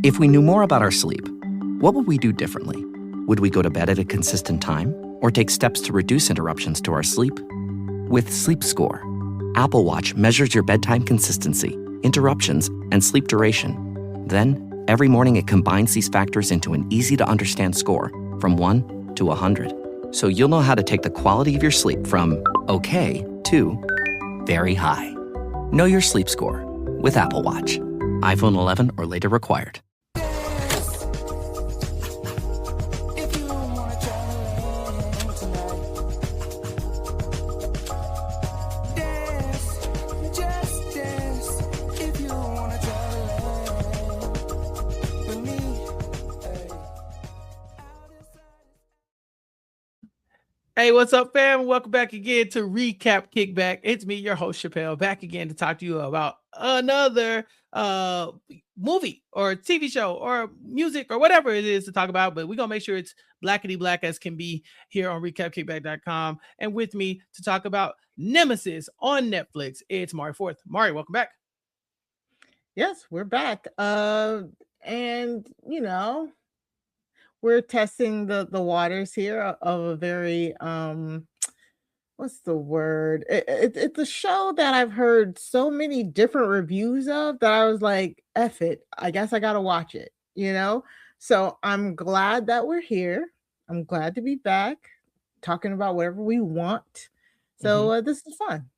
If we knew more about our sleep, what would we do differently? Would we go to bed at a consistent time or take steps to reduce interruptions to our sleep? With Sleep Score, Apple Watch measures your bedtime consistency, interruptions, and sleep duration. Then, every morning it combines these factors into an easy-to-understand score from 1 to 100. So you'll know how to take the quality of your sleep from okay to very high. Know your sleep score with Apple Watch. iPhone 11 or later required. Hey, what's up, fam? Welcome back again to Recap Kickback. It's me, your host, Chappell, back again to talk to you about another movie or TV show or music or whatever it is to talk about. But we're going to make sure it's blackety black as can be here on recapkickback.com. And with me to talk about Nemesis on Netflix, it's Mari Forth. Mari, welcome back. Yes, we're back. And, you know, we're testing the waters here of a very what's the word? It's a show that I've heard so many different reviews of that I was like, F it, I guess I gotta watch it, you know? So I'm glad that we're here. I'm glad to be back talking about whatever we want. So this is fun.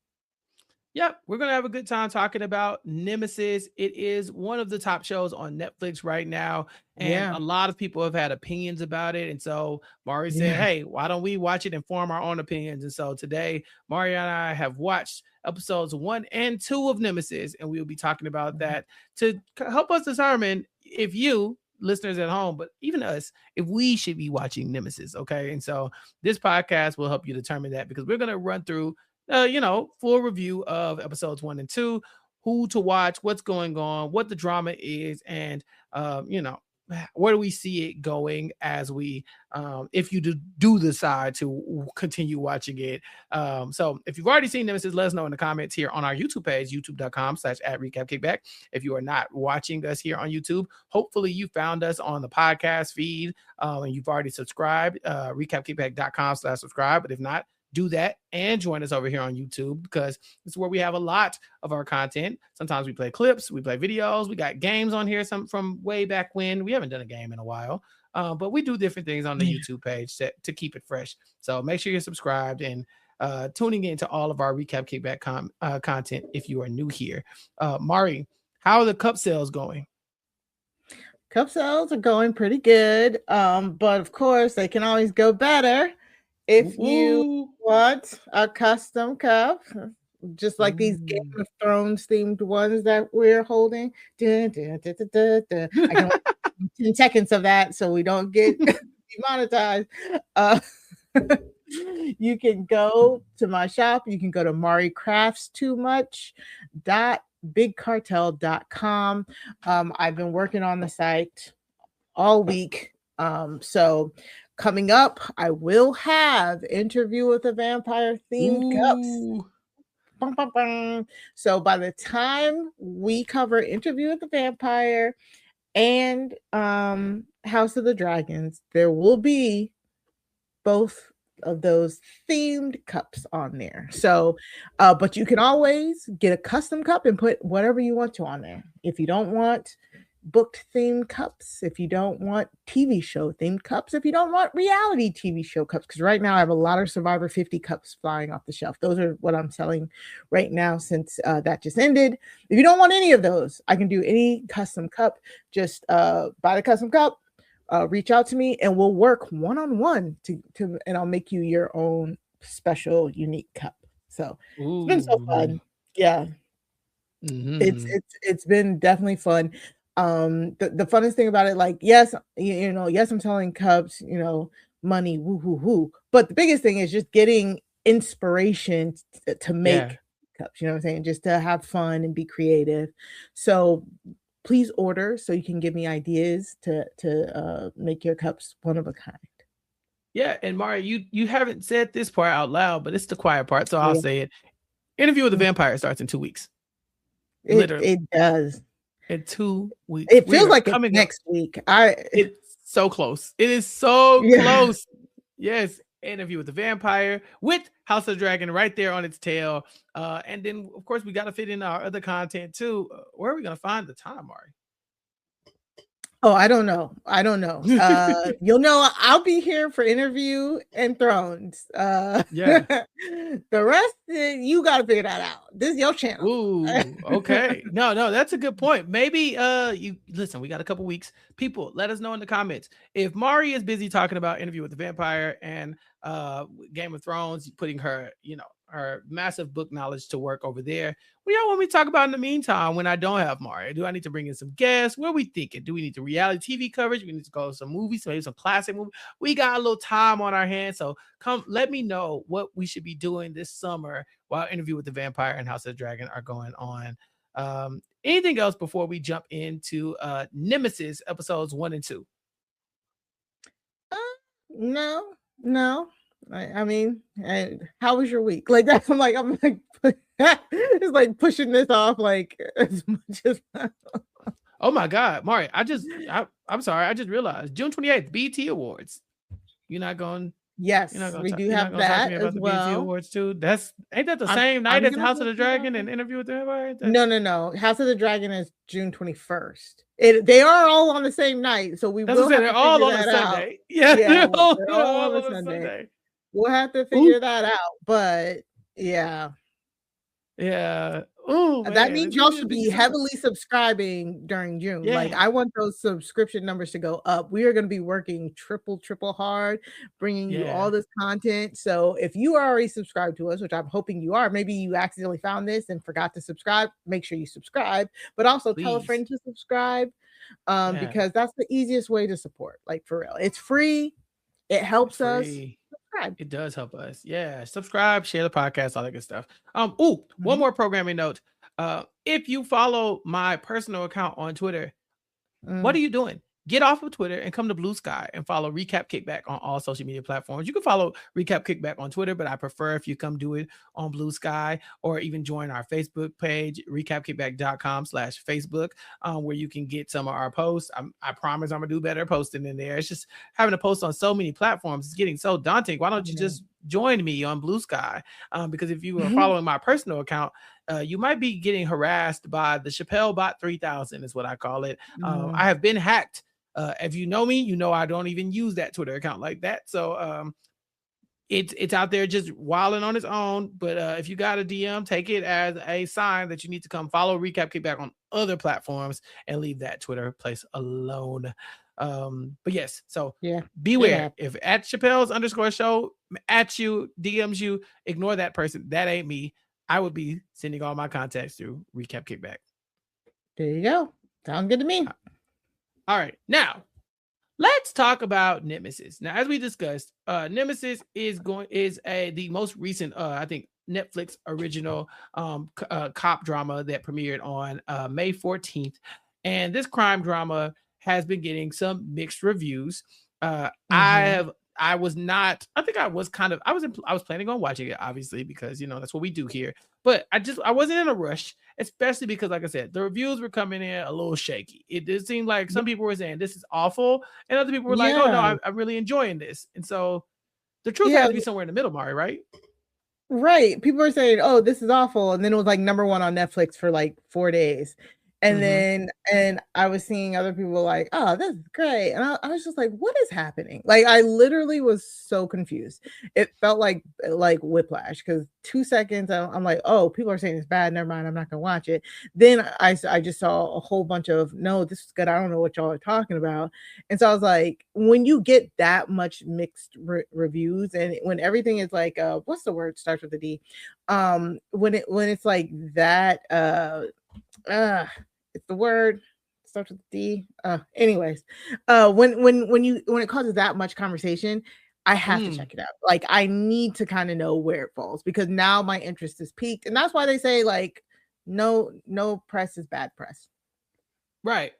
Yep, we're going to have a good time talking about Nemesis. It is one of the top shows on Netflix right now, and a lot of people have had opinions about it. And so Mari said, hey, why don't we watch it and form our own opinions? And so today, Mari and I have watched episodes 1 and 2 of Nemesis, and we'll be talking about that to help us determine if you, listeners at home, but even us, if we should be watching Nemesis, okay? And so this podcast will help you determine that, because we're going to run through full review of episodes 1 and 2, who to watch, what's going on, what the drama is, and where do we see it going as we if you do decide to continue watching it. So if you've already seen Nemesis, let us know in the comments here on our YouTube page, youtube.com/@recapkickback. If you are not watching us here on YouTube, hopefully you found us on the podcast feed and you've already subscribed, recapkickback.com/subscribe. But if not, do that and join us over here on YouTube, because it's where we have a lot of our content. Sometimes we play clips, we play videos, we got games on here, some from way back when. We haven't done a game in a while, but we do different things on the YouTube page to keep it fresh. So make sure you're subscribed and tuning into all of our Recap Kickback content if you are new here. Mari, how are the cup sales going? Cup sales are going pretty good, but of course they can always go better. If you want a custom cup, just like these Game of Thrones themed ones that we're holding, I can 10 seconds of that so we don't get demonetized. You can go to my shop. You can go to maricraftstoomuch.bigcartel.com. I've been working on the site all week. So coming up, I will have Interview with a Vampire themed cups. Bum, bum, bum. So by the time we cover Interview with the Vampire and House of the Dragons, there will be both of those themed cups on there. So, but you can always get a custom cup and put whatever you want to on there. If you don't want booked themed cups, if you don't want TV show themed cups, if you don't want reality TV show cups, because right now I have a lot of Survivor 50 cups flying off the shelf. Those are what I'm selling right now since that just ended. If you don't want any of those, I can do any custom cup. Just buy the custom cup, reach out to me, and we'll work one-on-one to and I'll make you your own special unique cup. So it's been so fun. Yeah. It's been definitely fun. The funnest thing about it, like, yes, I'm selling cups, money, woo. But the biggest thing is just getting inspiration to make cups, you know what I'm saying? Just to have fun and be creative. So please order so you can give me ideas to make your cups one of a kind. Yeah, and Mari, you haven't said this part out loud, but it's the quiet part, so I'll say it. Interview with the Vampire starts in 2 weeks. It does. In 2 weeks. It feels like it's next week. It's so close. It is so close. Yes. Interview with the Vampire with House of the Dragon right there on its tail. And then, of course, we got to fit in our other content too. Where are we going to find the time, Mari? Oh, I don't know. You'll know I'll be here for Interview and Thrones. Yeah. The rest, you got to figure that out. This is your channel. Ooh, okay. No, that's a good point. Maybe you listen, we got a couple weeks. People, let us know in the comments. If Mari is busy talking about Interview with the Vampire and Game of Thrones, putting her, her massive book knowledge to work over there. What y'all want me to talk about in the meantime when I don't have Mari? Do I need to bring in some guests? What are we thinking? Do we need the reality TV coverage? We need to go to some movies, maybe some classic movies. We got a little time on our hands. So come let me know what we should be doing this summer while Interview with the Vampire and House of the Dragon are going on. Anything else before we jump into Nemesis episodes 1 and 2? No. I mean, how was your week? Like that's I'm like it's like pushing this off like as much as oh my God, Mari, I'm sorry, I just realized June 28th, BET Awards. You're not going. Yes, we do have that as well. BET Awards too. Ain't that the same night as House of the Dragon and Interview with the Vampire? No. House of the Dragon is June 21st. They are all on the same night, so we will have to all figure on that a out. Sunday. Yeah, they're all on a Sunday. We'll have to figure that out, but yeah. Ooh, that means y'all should be heavily subscribing during June. Yeah. Like I want those subscription numbers to go up. We are going to be working triple hard, bringing you all this content. So if you are already subscribed to us, which I'm hoping you are, maybe you accidentally found this and forgot to subscribe, make sure you subscribe, but also tell a friend to subscribe because that's the easiest way to support. Like for real, it's free. It helps us. It does help us. Yeah. Subscribe, share the podcast, all that good stuff. One more programming note. If you follow my personal account on Twitter, what are you doing? Get off of Twitter and come to Blue Sky and follow Recap Kickback on all social media platforms. You can follow Recap Kickback on Twitter, but I prefer if you come do it on Blue Sky or even join our Facebook page, recapkickback.com/Facebook, where you can get some of our posts. I promise I'm going to do better posting in there. It's just having to post on so many platforms. It's getting so daunting. Why don't you just join me on Blue Sky? Because if you are following my personal account, you might be getting harassed by the Chappell Bot 3000 is what I call it. I have been hacked. If you know me, you know I don't even use that Twitter account like that. So it's out there just wilding on its own. But if you got a DM, take it as a sign that you need to come follow Recap Kickback on other platforms and leave that Twitter place alone. But yes, so beware. If at Chappell's _show at you, DMs you, ignore that person. That ain't me. I would be sending all my contacts through Recap Kickback. There you go. Sounds good to me. All right. Now, let's talk about Nemesis. Now, as we discussed, Nemesis is the most recent, I think, Netflix original cop drama that premiered on May 14th. And this crime drama has been getting some mixed reviews. I was planning on watching it, obviously, because that's what we do here. But I wasn't in a rush, especially because, like I said, the reviews were coming in a little shaky. It did seem like some people were saying this is awful, and other people were like, "Oh no, I'm really enjoying this." And so the truth had to be somewhere in the middle, Mari, right? Right. People were saying, "Oh, this is awful," and then it was like number 1 on Netflix for like 4 days. And then I was seeing other people like, "Oh, this is great." And I was just like, what is happening? Like, I literally was so confused. It felt like whiplash because 2 seconds, I'm like, "Oh, people are saying it's bad. Never mind. I'm not going to watch it." Then I just saw a whole bunch of, "No, this is good. I don't know what y'all are talking about." And so I was like, when you get that much mixed reviews and when everything is like, what's the word? Starts with a D. When it's like that, it's the word starts with D. Anyways, when it causes that much conversation, I have to check it out. Like I need to kind of know where it falls because now my interest is peaked, and that's why they say like no press is bad press. Right.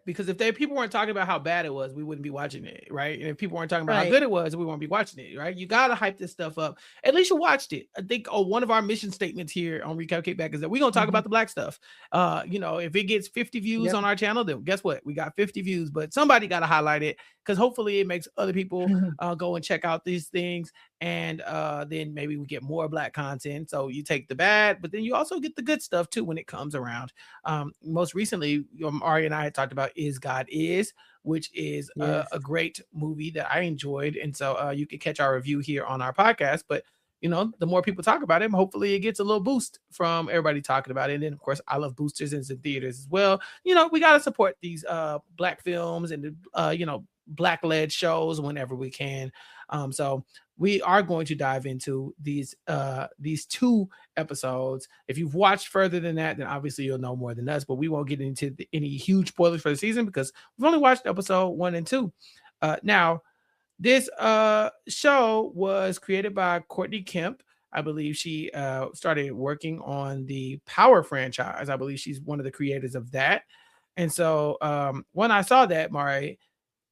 Because if people weren't talking about how bad it was, we wouldn't be watching it, right? And if people weren't talking about how good it was, we won't be watching it, right? You gotta hype this stuff up. At least you watched it. I think one of our mission statements here on Recap Kickback is that we're gonna talk about the black stuff. If it gets 50 views on our channel, then guess what? We got 50 views, but somebody gotta highlight it because hopefully it makes other people go and check out these things. And then maybe we get more black content. So you take the bad, but then you also get the good stuff too when it comes around. Most recently, Mari and I had talked about Is God Is, which is a great movie that I enjoyed. And so you can catch our review here on our podcast. But, the more people talk about it, hopefully it gets a little boost from everybody talking about it. And then, of course, I love boosters in theaters as well. We got to support these black films and, black-led shows whenever we can. So we are going to dive into these 2 episodes. If you've watched further than that, then obviously you'll know more than us, but we won't get into any huge spoilers for the season because we've only watched episode 1 and 2. Now, this show was created by Courtney Kemp. I believe she started working on the Power franchise. I believe she's one of the creators of that. And so when I saw that, Mari,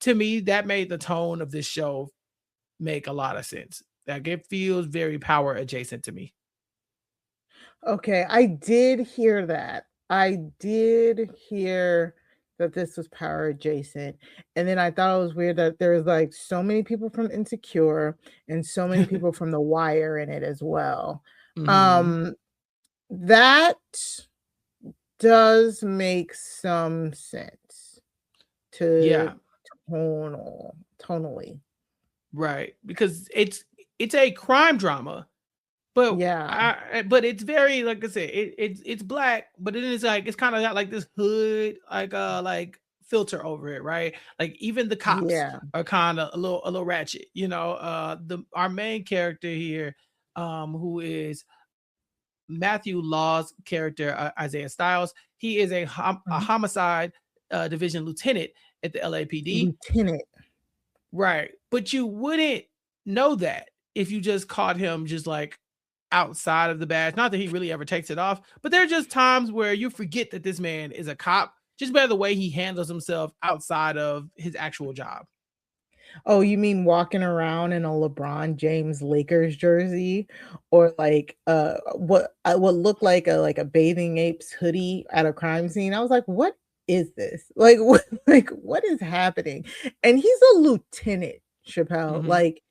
to me, that made the tone of this show make a lot of sense. Like it feels very Power adjacent to me. Okay, I did hear that. I did hear that this was Power adjacent. And then I thought it was weird that there's like so many people from Insecure and so many people from The Wire in it as well. That does make some sense to tonally. Right, because it's a crime drama, but but it's very, like I said, it's black, but it is like it's kind of got like this hood like filter over it, right? Like even the cops are kind of a little ratchet, our main character here, who is Matthew Law's character, Isaiah Styles. He is a homicide division lieutenant at the LAPD. Lieutenant. Right. But you wouldn't know that if you just caught him just like outside of the badge. Not that he really ever takes it off, but there are just times where you forget that this man is a cop just by the way he handles himself outside of his actual job. Oh, you mean walking around in a LeBron James Lakers jersey or like what looked like a Bathing Apes hoodie at a crime scene? I was like, what is this? Like what is happening? And he's a lieutenant, Chappell. Like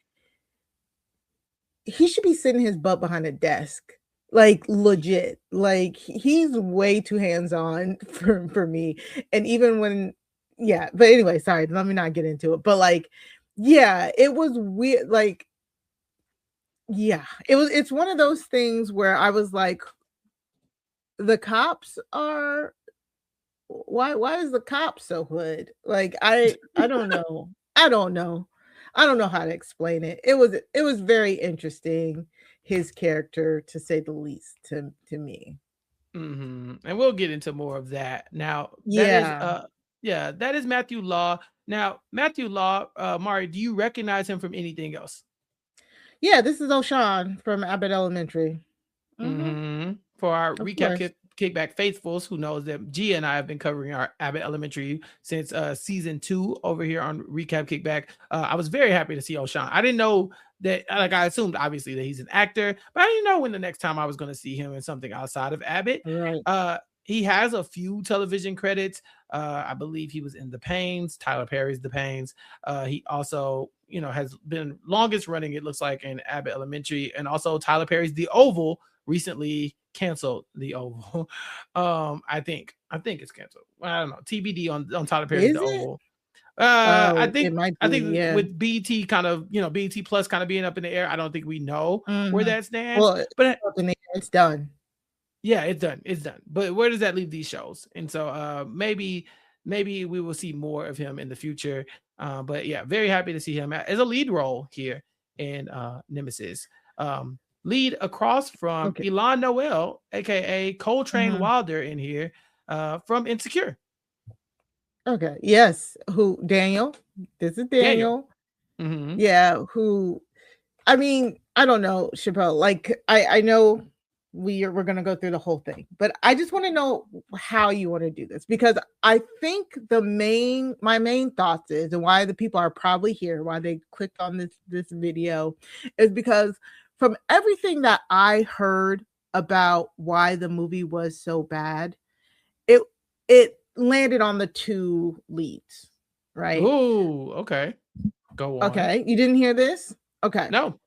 he should be sitting his butt behind a desk. Like legit. Like he's way too hands-on for me. And even when but anyway, sorry, let me not get into it. But like, it was weird. Like, it's one of those things where I was like, the cops are why is the cop so hood? Like I don't know. I don't know how to explain it. It was very interesting, his character, to say the least, to me. And we'll get into more of that. Now, that is Matthew Law. Now, Matthew Law, Mari, do you recognize him from anything else? Yeah, this is O'Shawn from Abbott Elementary. For our Recap Kickback faithfuls who knows that Gia and I have been covering our Abbott Elementary since season 2 over here on Recap Kickback. I was very happy to see O'Shawn. I didn't know that, like I assumed obviously that he's an actor, but I didn't know when the next time I was going to see him in something outside of Abbott. Right. He has a few television credits. I believe he was in The Pains, Tyler Perry's The Pains. He also, has been longest running, it looks like, in Abbott Elementary, and also Tyler Perry's The Oval. Recently canceled The Oval. I think it's canceled. I don't know. TBD on Tyler Perry's The Oval. I think with BT kind of, BT Plus kind of being up in the air, I don't think we know where that stands. Well, but it's done. Yeah, it's done. But where does that leave these shows? And so maybe we will see more of him in the future. But yeah, very happy to see him as a lead role here in Nemesis. Lead across from Elon Noel, aka Coltrane Wilder, in here from Insecure. Okay. Yes. Who? Daniel. This is Daniel. Yeah. Who? I mean, I don't know, Chappell. Like I know we're going to go through the whole thing, but I just want to know how you want to do this, because I think my main thoughts is, and why the people are probably here, why they clicked on this video, is because from everything that I heard about why the movie was so bad, it landed on the two leads, right? Oh, okay. Go on. Okay, you didn't hear this? Okay. No.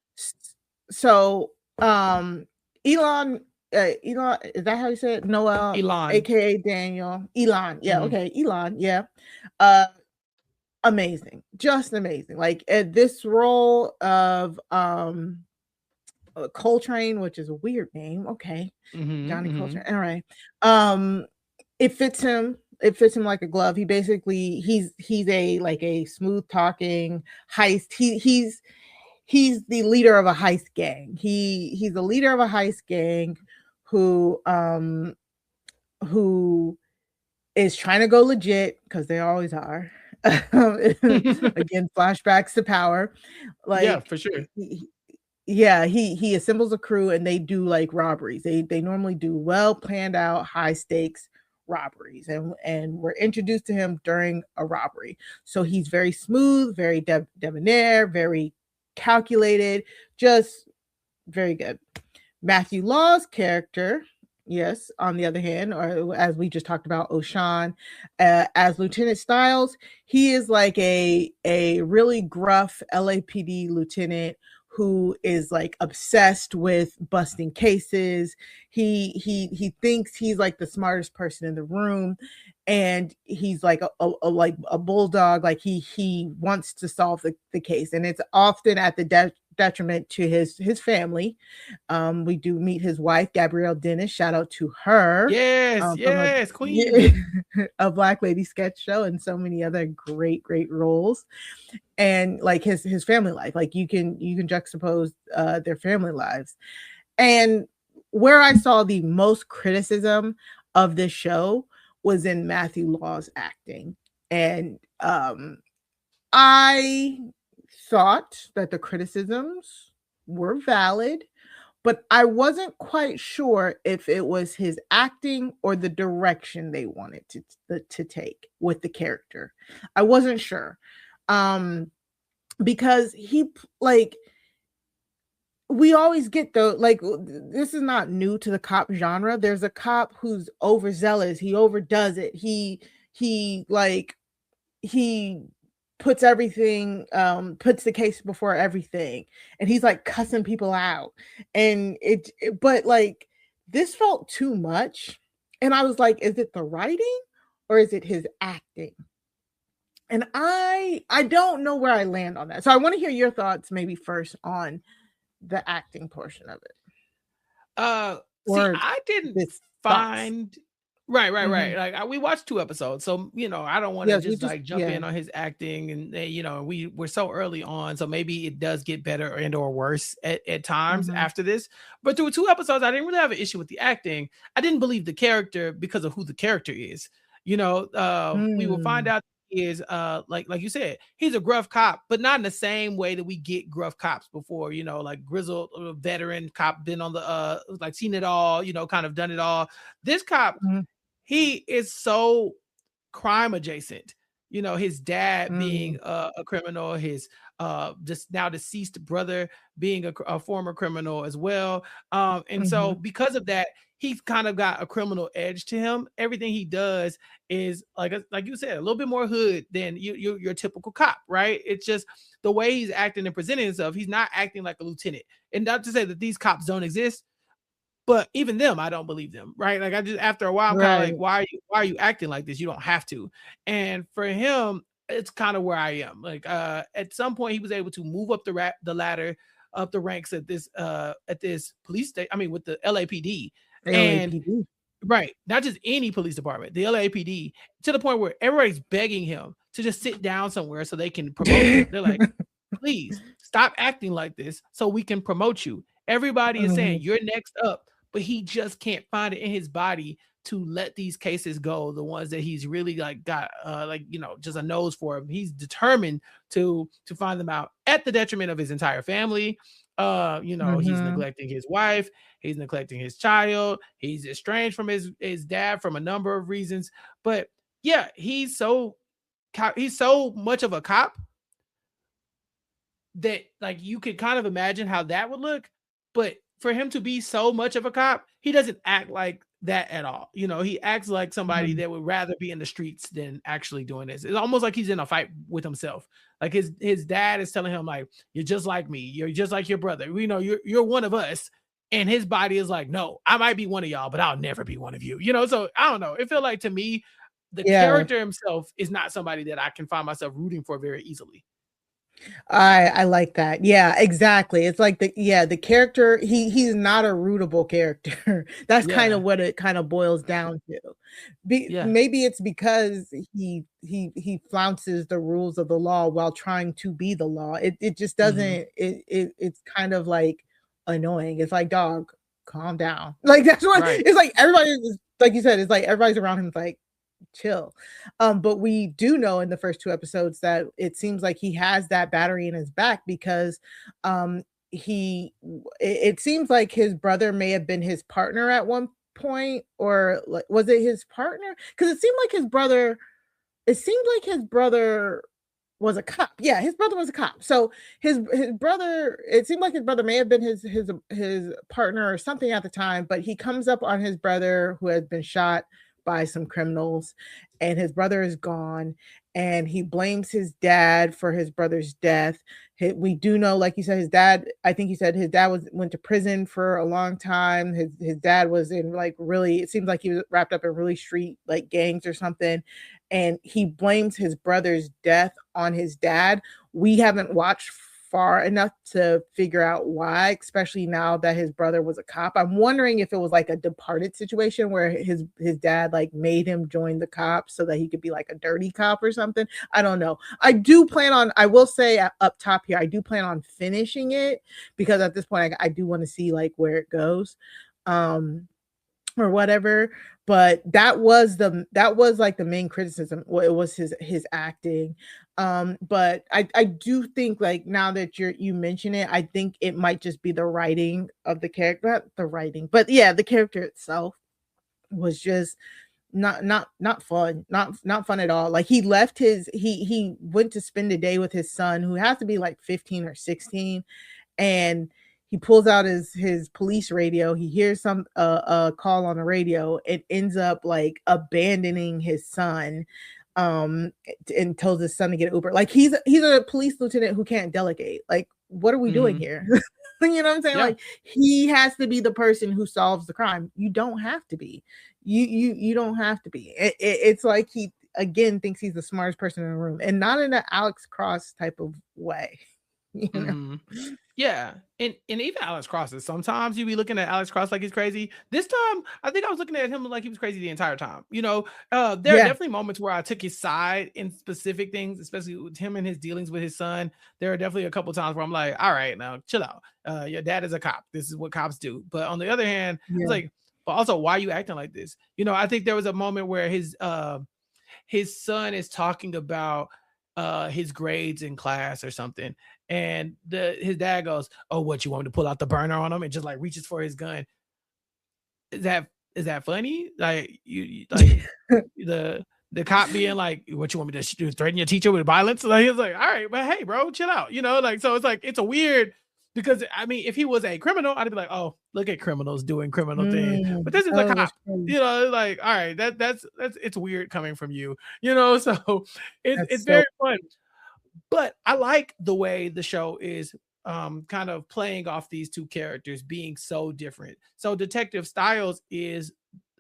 So, Elon, is that how you say it? Noel, Elon, aka Daniel. Elon, yeah, okay, Elon, yeah. Amazing, just amazing. Like this role of Coltrane, which is a weird name. Okay, Johnny Coltrane. All right. It fits him. It fits him like a glove. He basically he's a smooth talking heist. He's the leader of a heist gang. He's the leader of a heist gang who is trying to go legit, because they always are. Again, flashbacks to Power. Like, yeah, for sure. He assembles a crew and they do like robberies. They normally do well planned out, high stakes robberies, and we're introduced to him during a robbery. So he's very smooth, very debonair, very calculated, just very good. Matthew Law's character, yes, on the other hand, or as we just talked about, O'Shawn, as Lieutenant Stiles, he is like a really gruff LAPD lieutenant who is like obsessed with busting cases. He thinks he's like the smartest person in the room, and he's like a bulldog. Like he wants to solve the case, and it's often at the detriment to his family. We do meet his wife, Gabrielle Dennis. Shout out to her. Yes, Queen. A Black Lady sketch show and so many other great roles. And like his family life, like you can juxtapose their family lives. And where I saw the most criticism of this show was in Matthew Law's acting. And I thought that the criticisms were valid, but I wasn't quite sure if it was his acting or the direction they wanted to take with the character. I wasn't sure. Because he, like, we always get this is not new to the cop genre. There's a cop who's overzealous, he overdoes it, he puts everything, puts the case before everything, and he's like cussing people out, and but like this felt too much, and I was like, is it the writing or is it his acting? And I don't know where I land on that. So I want to hear your thoughts maybe first on the acting portion of it. I didn't find right. Like we watched 2 episodes, so I don't want to just jump in on his acting, and we're so early on, so maybe it does get better and or worse at times after this. But through 2 episodes, I didn't really have an issue with the acting. I didn't believe the character because of who the character is. We will find out is like you said, he's a gruff cop, but not in the same way that we get gruff cops before, like grizzled veteran cop, been on the like seen it all, kind of done it all. This cop, he is so crime adjacent. His dad being a criminal, his just now deceased brother being a former criminal as well. And so because of that, he's kind of got a criminal edge to him. Everything he does is like you said, a little bit more hood than your typical cop, right? It's just the way he's acting and presenting himself. He's not acting like a lieutenant. And not to say that these cops don't exist, but even them, I don't believe them, right? Like after a while, I'm kind of like, why are you acting like this? You don't have to. And for him, it's kind of where I am. Like at some point, he was able to move up the ladder, up the ranks at this police station. I mean, with the LAPD. And right, not just any police department, the LAPD, to the point where everybody's begging him to just sit down somewhere so they can promote him. They're like, please stop acting like this so we can promote you. Everybody is saying you're next up, but he just can't find it in his body to let these cases go, the ones that he's really got just a nose for him. He's determined to find them out at the detriment of his entire family, He's neglecting his wife, he's neglecting his child, he's estranged from his dad from a number of reasons. But yeah, he's so much of a cop that like you could kind of imagine how that would look. But for him to be so much of a cop, he doesn't act like that at all. He acts like somebody that would rather be in the streets than actually doing this. It's almost like he's in a fight with himself. Like his dad is telling him, like, you're just like me, you're just like your brother, you're one of us. And his body is like, no, I might be one of y'all, but I'll never be one of you. So I don't know. It felt like to me, the character himself is not somebody that I can find myself rooting for very easily. I like that. Yeah, exactly. It's like the character, he's not a rootable character. That's kind of what it kind of boils down to. Maybe it's because he flounces the rules of the law while trying to be the law. It just doesn't it's kind of like annoying. It's like, dog, calm down. Like that's what it's like. Everybody is, like you said, it's like everybody's around him. It's like, chill. But we do know in the first 2 episodes that it seems like he has that battery in his back because it seems like his brother may have been his partner at one point, or like, was it his partner? Because it seemed like his brother was a cop. Yeah, his brother was a cop. So his brother, it seemed like his brother may have been his partner or something at the time, but he comes up on his brother who has been shot by some criminals, and his brother is gone, and he blames his dad for his brother's death. We do know, like you said, his dad, I think you said his dad went to prison for a long time. His dad was in like really, it seems like he was wrapped up in really street like gangs or something, and he blames his brother's death on his dad. We haven't watched far enough to figure out why, especially now that his brother was a cop. I'm wondering if it was like a Departed situation where his dad like made him join the cops so that he could be like a dirty cop or something. I don't know. I will say up top here, I do plan on finishing it because at this point I do want to see like where it goes. Or whatever, but that was like the main criticism. Well, it was his acting. But I do think, like, now that you mention it, I think it might just be the writing of the character, not the writing, but yeah, the character itself was just not fun, not fun at all. Like he left he went to spend a day with his son, who has to be like 15 or 16, and he pulls out his police radio. He hears some call on the radio. It ends up like abandoning his son, and tells his son to get an Uber. Like he's a police lieutenant who can't delegate. Like, what are we doing here? You know what I'm saying? Yeah. Like he has to be the person who solves the crime. You don't have to be. You don't have to be. It's like he again thinks he's the smartest person in the room, and not in an Alex Cross type of way. You know? Yeah, and even Alex Cross is sometimes you be looking at Alex Cross like he's crazy. This time, I think I was looking at him like he was crazy the entire time. There are definitely moments where I took his side in specific things, especially with him and his dealings with his son. There are definitely a couple times where I'm like, all right, now chill out. Your dad is a cop. This is what cops do. But on the other hand, it's like, but also, why are you acting like this? I think there was a moment where his son is talking about his grades in class or something, and his dad goes, oh, what, you want me to pull out the burner on him, and just like reaches for his gun. Is that funny? Like you like the cop being like, what, you want me to threaten your teacher with violence? Like he's like, all right, but hey bro, chill out. Like, so it's like, it's a weird, because I mean, if he was a criminal, I'd be like, oh, look at criminals doing criminal things. But this is a cop, like, all right, that's it's weird coming from you, so it's very fun. But I like the way the show is kind of playing off these two characters being so different. So Detective Styles is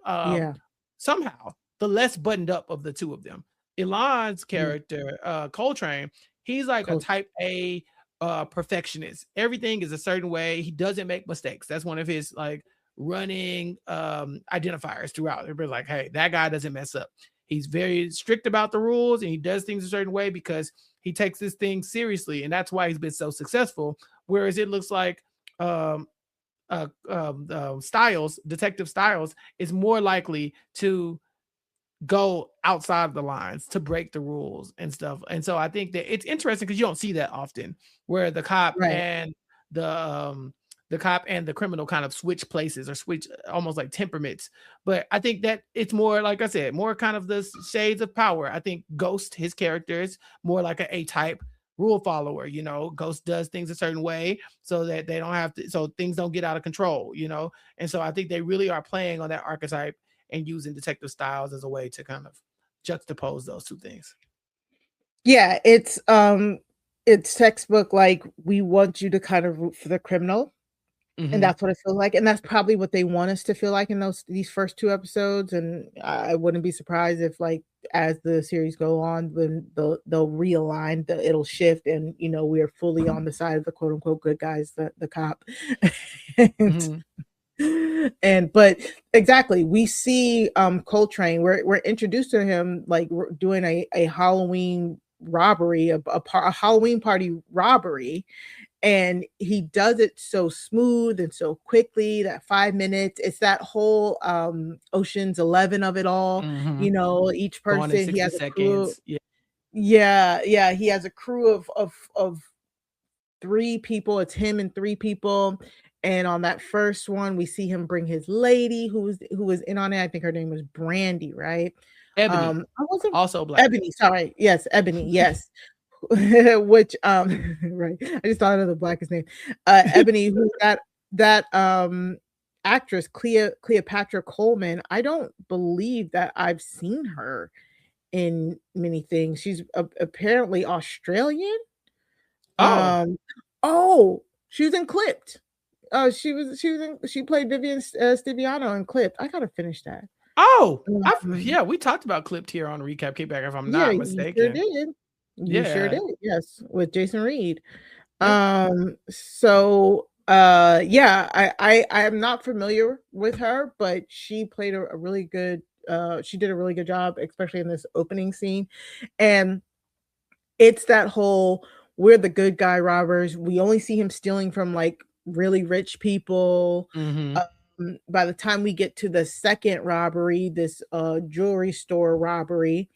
somehow the less buttoned up of the two of them. Elon's character, Coltrane, he's like a type A perfectionist. Everything is a certain way. He doesn't make mistakes. That's one of his like running identifiers throughout. Everybody's like, hey, that guy doesn't mess up. He's very strict about the rules, and he does things a certain way because he takes this thing seriously, and that's why he's been so successful. Whereas it looks like Styles, Detective Styles, is more likely to go outside of the lines, to break the rules and stuff. And so I think that it's interesting because you don't see that often, where the cop and the cop and the criminal kind of switch places or switch almost like temperaments. But I think that it's more, like I said, more kind of the shades of power. I think Ghost, his character, is more like an A-type rule follower. Ghost does things a certain way so that they don't have to, so things don't get out of control. And so I think they really are playing on that archetype and using Detective Styles as a way to kind of juxtapose those two things. Yeah, it's textbook, like, we want you to kind of root for the criminal. Mm-hmm. And that's what it feels like. And that's probably what they want us to feel like in these first 2 episodes. And I wouldn't be surprised if, like, as the series go on, when they'll realign, it'll shift, and we are fully on the side of the quote unquote good guys, the cop. But exactly, we see Coltrane. We're introduced to him, like, doing a Halloween robbery, a Halloween party robbery. And he does it so smooth and so quickly, that 5 minutes. It's that whole Ocean's 11 of it all. Each person, he has a crew. Yeah. He has a crew of 3 people. It's him and 3 people. And on that first one, we see him bring his lady who was in on it. I think her name was Brandy, right? Ebony. I wasn't also black. Ebony. Sorry. Yes, Ebony. Yes. Which right, I just thought of the blackest name, Ebony, who's that actress, Cleopatra Coleman. I don't believe that I've seen her in many things. She's apparently Australian. She was in Clipped. She played Vivian Stiviano in Clipped. I gotta finish that. We talked about Clipped here on Recap Kickback, if I'm not mistaken. You sure did. Yes, with Jason Reed. Yeah. I am not familiar with her, but she played a really good she did a really good job, especially in this opening scene. And it's that whole, we're the good guy robbers. We only see him stealing from, like, really rich people. By the time we get to the second robbery, this jewelry store robbery,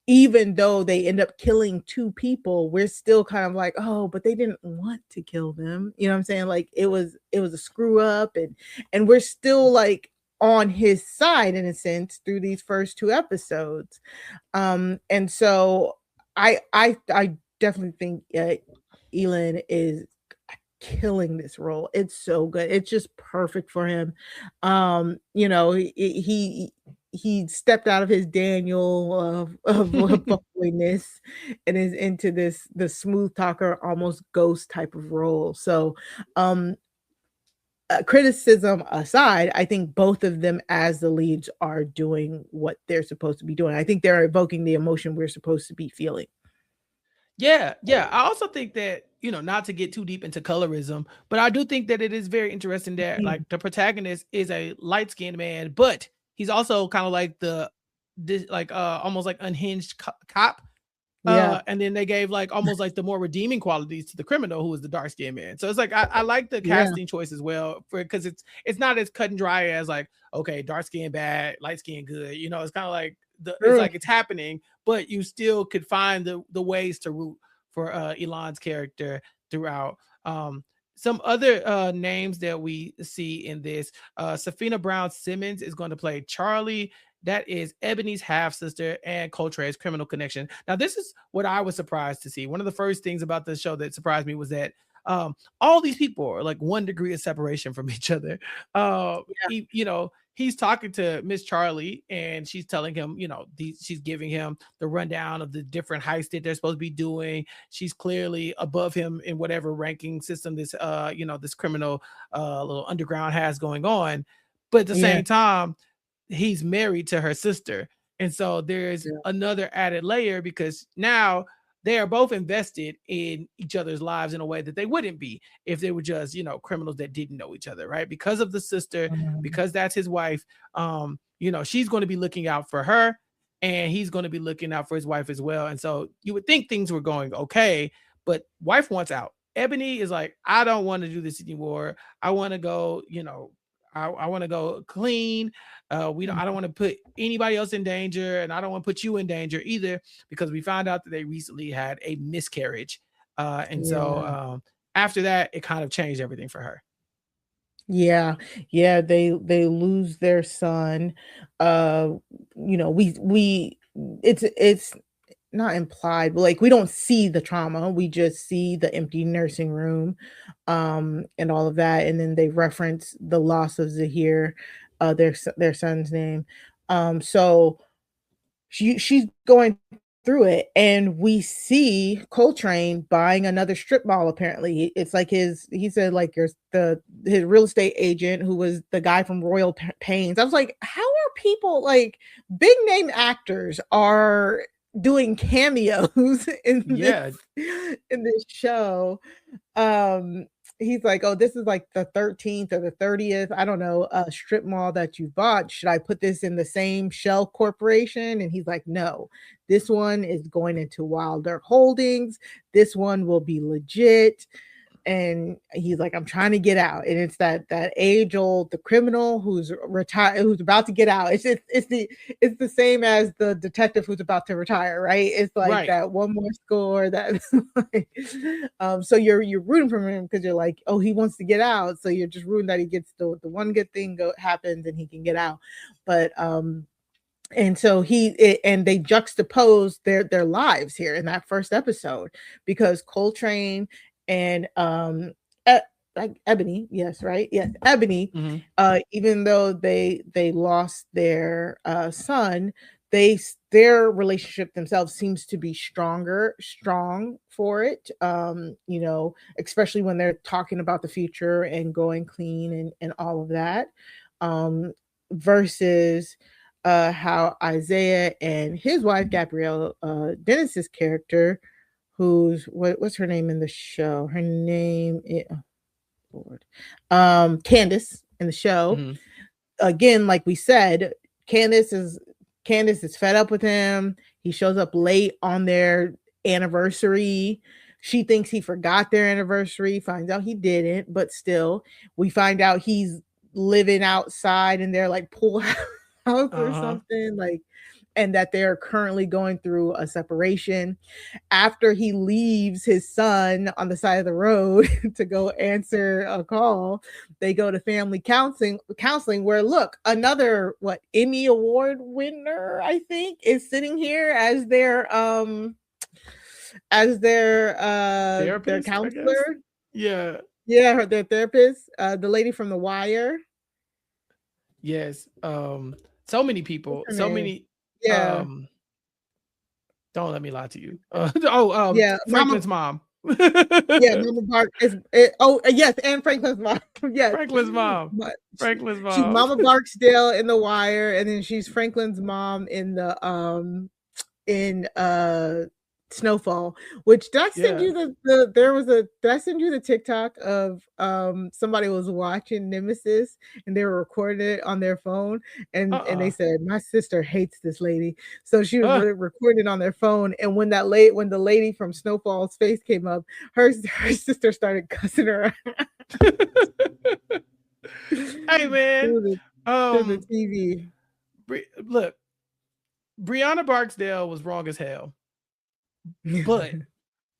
even though they end up killing 2 people, we're still kind of like, oh, but they didn't want to kill them. You know what I'm saying? Like, it was a screw up, and we're still, like, on his side in a sense through these first 2 episodes. And so I definitely think Elon is killing this role. It's so good. It's just perfect for him. He stepped out of his Daniel of boyness and is into the smooth talker, almost ghost type of role. So criticism aside, I think both of them as the leads are doing what they're supposed to be doing. I think they're evoking the emotion we're supposed to be feeling. Yeah. I also think that, not to get too deep into colorism, but I do think that it is very interesting that like the protagonist is a light-skinned man, but he's also kind of like almost like unhinged cop. And then they gave like almost like the more redeeming qualities to the criminal, who is the dark-skinned man. So it's like I like the casting choice as well, because it's not as cut and dry as like, okay, dark-skinned bad, light-skinned good. It's kind of like it's like it's happening, but you still could find the ways to root for Elon's character throughout. Some other names that we see in this, Safina Brown Simmons is going to play Charlie. That is Ebony's half-sister and Coltrane's criminal connection. Now, this is what I was surprised to see. One of the first things about the show that surprised me was that all these people are like 1 degree of separation from each other. He's talking to Miss Charlie, and she's telling him, she's giving him the rundown of the different heists that they're supposed to be doing. She's clearly above him in whatever ranking system this, this criminal little underground has going on. But at the same time, he's married to her sister. And so there's another added layer, because now they are both invested in each other's lives in a way that they wouldn't be if they were just, criminals that didn't know each other, right? Because of the sister, because that's his wife, she's going to be looking out for her, and he's going to be looking out for his wife as well. And so you would think things were going okay, but wife wants out. Ebony is like, I don't want to do this anymore. I want to go, I want to go clean. I don't want to put anybody else in danger, and I don't want to put you in danger either, because we found out that they recently had a miscarriage. So after that, it kind of changed everything for her. Yeah, they lose their son. It's not implied, but like we don't see the trauma. We just see the empty nursing room, and all of that. And then they reference the loss of Zahir, their son's name. So she's going through it, and we see Coltrane buying another strip mall. Apparently, it's like he said like his real estate agent, who was the guy from Royal Pains. I was like, how are people like big name actors are doing cameos in this show? He's like, oh, this is like the 13th or the 30th, I don't know, strip mall that you bought. Should I put this in the same shell corporation? And he's like, no, this one is going into Wilder Holdings. This one will be legit. And he's like, I'm trying to get out. And it's that age old, the criminal who's retired, who's about to get out. It's the same as the detective who's about to retire, right? It's like that one more score that so you're rooting for him because you're like, oh, he wants to get out. So you're just rooting that he gets the one good thing happens and he can get out. But and so and they juxtapose their lives here in that first episode, because Coltrane and like Ebony, yes, right? Yes, Ebony, even though they lost their son, their relationship themselves seems to be strong for it. Especially when they're talking about the future and going clean and all of that. Versus how Isaiah and his wife Gabrielle, Dennis's character, what's her name in the show? Her name is Candace in the show. Again, like we said, Candace is fed up with him. He shows up late on their anniversary. She thinks he forgot their anniversary, finds out he didn't, but still, we find out he's living outside in their like pool house or something, like, and that they're currently going through a separation. After he leaves his son on the side of the road to go answer a call, they go to family counseling where, look, another Emmy Award winner, I think, is sitting here as their therapist, their counselor. Yeah, their therapist, the lady from The Wire. Yes. So many people, so many. Yeah. Don't let me lie to you. Franklin's mom. Mama Bark yes, and Franklin's mom. Yes, Franklin's mom. Franklin's mom. She's Mama Barksdale in The Wire, and then she's Franklin's mom in the Snowfall. Which did I send you did I send you the TikTok of somebody was watching Nemesis and they were recording it on their phone, and they said, my sister hates this lady, so she was recording on their phone, and when the lady from Snowfall's face came up, her sister started cussing her out. Hey man, through the TV. Look, Brianna Barksdale was wrong as hell. But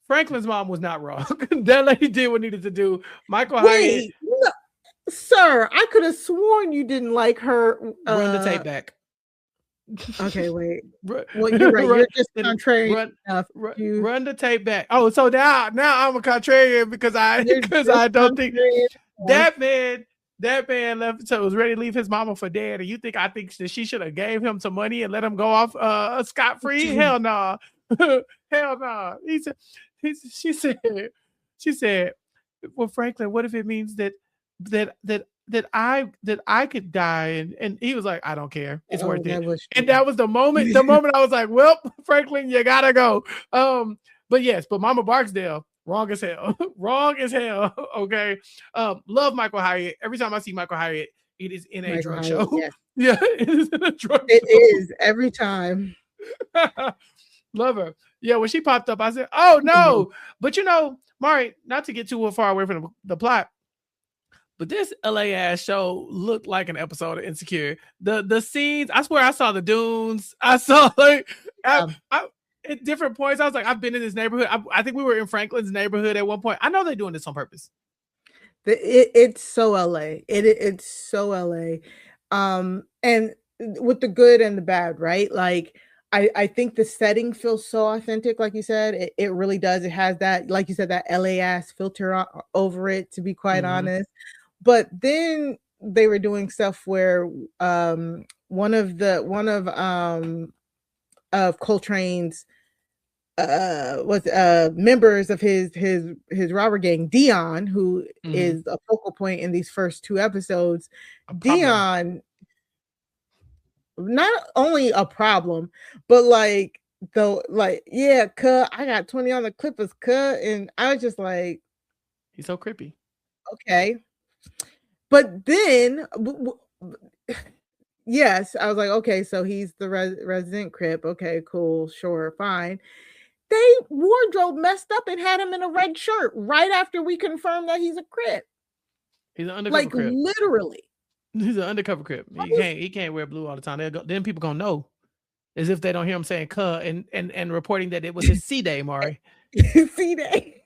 Franklin's mom was not wrong. That lady did what needed to do. Michael Hyatt. No, sir, I could have sworn you didn't like her. Run the tape back. Okay, wait. Well, you're right. You're just contrarian. Run the tape back. Oh, so now I'm a contrarian because I don't think that man left, so was ready to leave his mama for dead. And you think I think that she should have gave him some money and let him go off scot-free? Hell no. Nah. Hell no. She said, well, Franklin, what if it means that I could die? And he was like, I don't care. It's worth it. And that was the moment I was like, well, Franklin, you gotta go. But Mama Barksdale, wrong as hell. Wrong as hell. Okay. Love Michael Hyatt. Every time I see Michael Hyatt, it is in a drug show. Yes. Yeah, it is in a drug show. It is every time. Love her. Yeah, when she popped up, I said, oh no. But Mari, not to get too far away from the plot, but this LA ass show looked like an episode of Insecure. The scenes, I swear I saw the dunes. I saw at different points. I was like, I've been in this neighborhood. I think we were in Franklin's neighborhood at one point. I know they're doing this on purpose. It's so LA. It's so LA. And with the good and the bad, right? Like I think the setting feels so authentic, like you said. It really does. It has that, like you said, that LA ass filter over it, to be quite honest. But then they were doing stuff where one of Coltrane's was members of his robber gang, Dion, who is a focal point in these first 2 episodes. Dion, not only a problem, but like yeah, I got 20 on the Clippers, and I was just like, he's so creepy. Okay, but then yes, I was like, okay, so he's the resident Crip. Okay, cool, sure, fine. They wardrobe messed up and had him in a red shirt right after we confirmed that he's a Crip. He's an undercover Crip. Literally. He's an undercover Crip. He can't wear blue all the time. Then people gonna know, as if they don't hear him saying "cuh" and reporting that it was his C-Day, Mari. C-Day.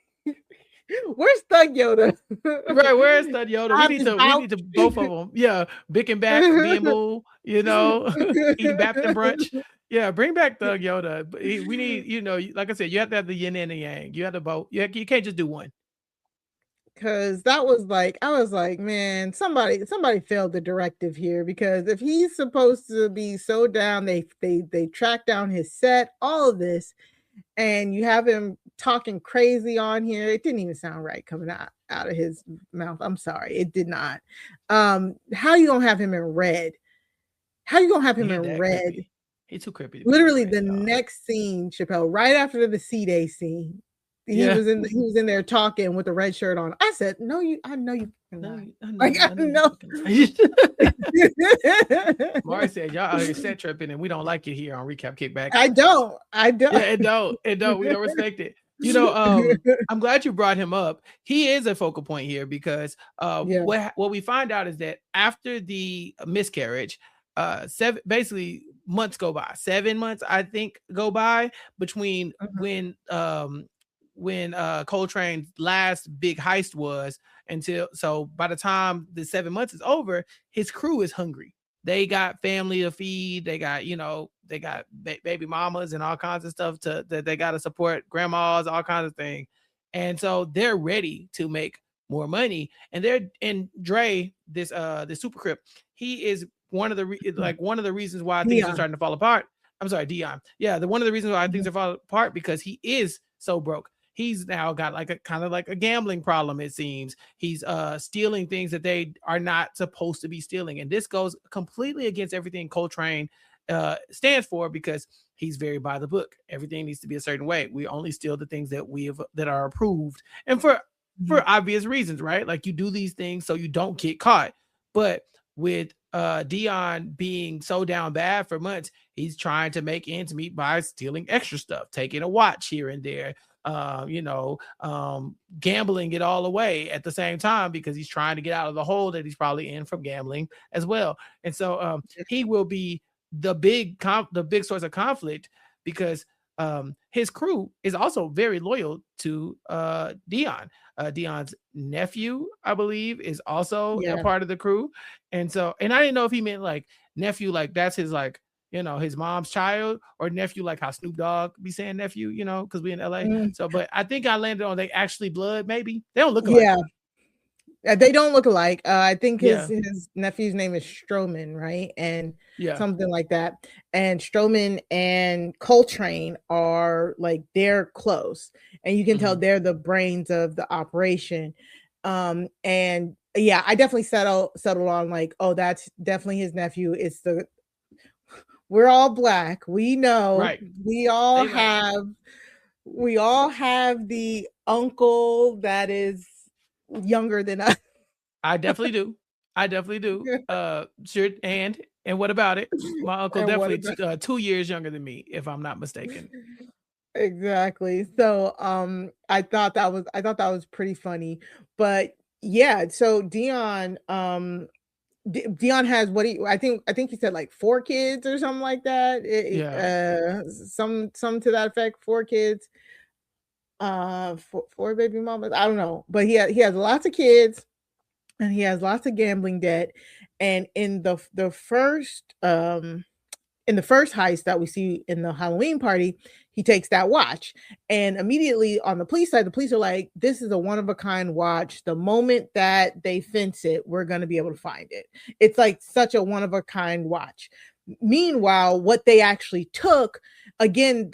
Where's Thug Yoda? Right, where's Thug Yoda? We need to both of them. Yeah, Bick and Back, Bimble, eating Bapton brunch. Yeah, bring back Thug Yoda. We need, like I said, you have to have the yin and the yang. You have to both. You can't just do one. Because that was like, I was like, man, somebody failed the directive here, because if he's supposed to be so down, they track down his set, all of this, and you have him talking crazy on here. It didn't even sound right coming out of his mouth. I'm sorry, it did not. How you gonna have him in red? How you gonna have him in red? Creepy. He's too creepy. Literally, the next scene, Chappell, right after the C-Day scene, he was in there talking with a red shirt on. I said, "No, I know you." I know. Mari said, "Y'all out here set tripping, and we don't like it here on Recap Kickback." I don't. Yeah, it don't. We don't respect it. I'm glad you brought him up. He is a focal point here because what we find out is that after the miscarriage, basically months go by. 7 months, I think, go by between when Coltrane's last big heist was so by the time the 7 months is over, his crew is hungry. They got family to feed. They got, they got baby mamas and all kinds of stuff that they got to support, grandmas, all kinds of things. And so they're ready to make more money. And Dre, this super Crip, he is one of the reasons why things are starting to fall apart. I'm sorry, Dion. Yeah, one of the reasons why things are falling apart, because he is so broke. He's now got like a gambling problem, it seems. He's stealing things that they are not supposed to be stealing. And this goes completely against everything Coltrane stands for, because he's very by the book. Everything needs to be a certain way. We only steal the things that are approved. And for obvious reasons, right? Like, you do these things so you don't get caught. But with Dion being so down bad for months, he's trying to make ends meet by stealing extra stuff, taking a watch here and there, gambling it all away at the same time, because he's trying to get out of the hole that he's probably in from gambling as well. And so he will be the big source of conflict, because his crew is also very loyal to Dion. Dion's nephew, I believe, is also a part of the crew. And I didn't know if he meant like nephew, like that's his his mom's child, or nephew like how Snoop Dogg be saying nephew, because we in LA. So, but I think I landed on they actually blood, maybe. They don't look alike. Yeah, they don't look alike. I think his nephew's name is Stroman, right? And something like that. And Stroman and Coltrane are like, they're close, and you can tell they're the brains of the operation. And I definitely settled on like, oh, that's definitely his nephew. We're all black. We know. Right. We all have the uncle that is younger than us. I definitely do. Sure. And what about it? My uncle definitely 2 years younger than me, if I'm not mistaken. Exactly. So I thought that was pretty funny. But yeah, so Dion Dion has I think he said like 4 kids or something like that. Some to that effect, 4 kids. 4 baby mamas. I don't know, but he has lots of kids and he has lots of gambling debt. And in the first heist that we see in the Halloween party, he takes that watch. And immediately on the police side, the police are like, this is a one of a kind watch. The moment that they fence it, we're going to be able to find it. It's like such a one of a kind watch. Meanwhile, what they actually took, again,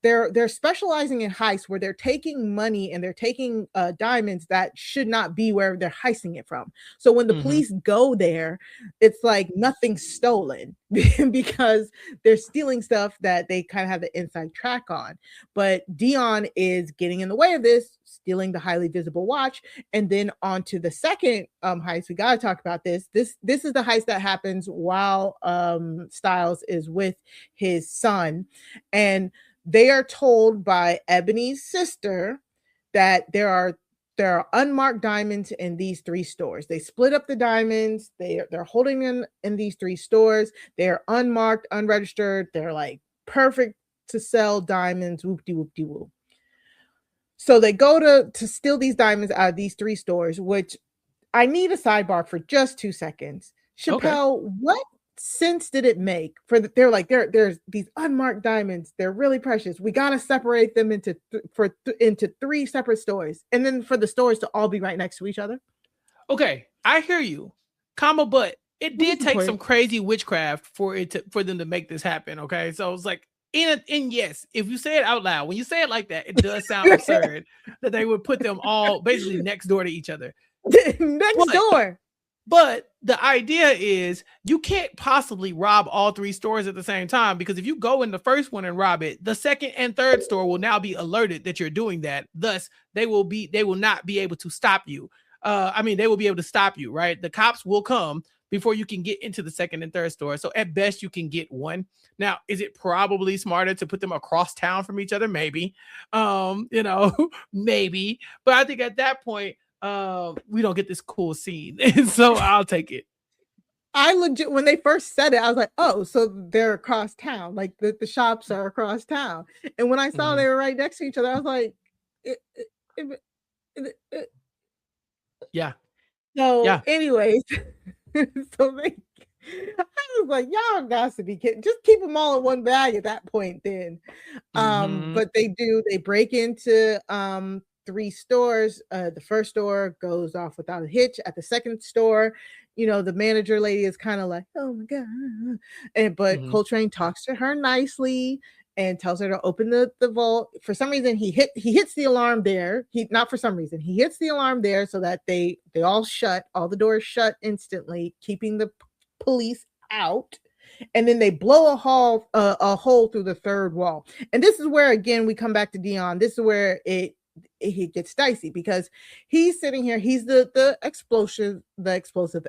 they're specializing in heists where they're taking money and they're taking diamonds that should not be where they're heisting it from. So when the police go there, it's like nothing's stolen because they're stealing stuff that they kind of have the inside track on. But Dion is getting in the way of this, stealing the highly visible watch. And then on to the second heist. We got to talk about this. This is the heist that happens while Styles is with his son. And they are told by Ebony's sister that there are unmarked diamonds in these 3 stores. They split up the diamonds. They're holding them in these 3 stores. They're unmarked, unregistered. They're like perfect to sell diamonds. Whoop-de-whoop-de-whoop. So they go to steal these diamonds out of these 3 stores, which I need a sidebar for just 2 seconds. Chappell, what sense did it make for they're like there's these unmarked diamonds, they're really precious, we got to separate them into 3 separate stores, and then for the stores to all be right next to each other? Okay, I hear you, but it did take some crazy witchcraft for them to make this happen. Okay, so it's like and yes, if you say it out loud, when you say it like that, it does sound absurd that they would put them all basically next door to each other. door. But the idea is you can't possibly rob all 3 stores at the same time, because if you go in the first one and rob it, the second and third store will now be alerted that you're doing that. Thus, they will not be able to stop you. They will be able to stop you, right? The cops will come before you can get into the second and third store. So at best you can get one. Now, is it probably smarter to put them across town from each other? Maybe. Maybe. But I think at that point, we don't get this cool scene. So I'll take it. I legit, when they first said it, I was like, oh, so they're across town. Like the shops are across town. And when I saw they were right next to each other, I was like, yeah. So anyways, so I was like, y'all got to be kidding. Just keep them all in one bag at that point then. But they break into 3 stores. The first store goes off without a hitch. At the second store, the manager lady is kind of like, oh my God. But Coltrane talks to her nicely and tells her to open the vault. For some reason, he hits the alarm there. He hits the alarm there so that they all the doors shut instantly, keeping the police out. And then they blow a hole through the third wall. And this is where, again, we come back to Dion. This is where it gets dicey, because he's sitting here, he's the explosive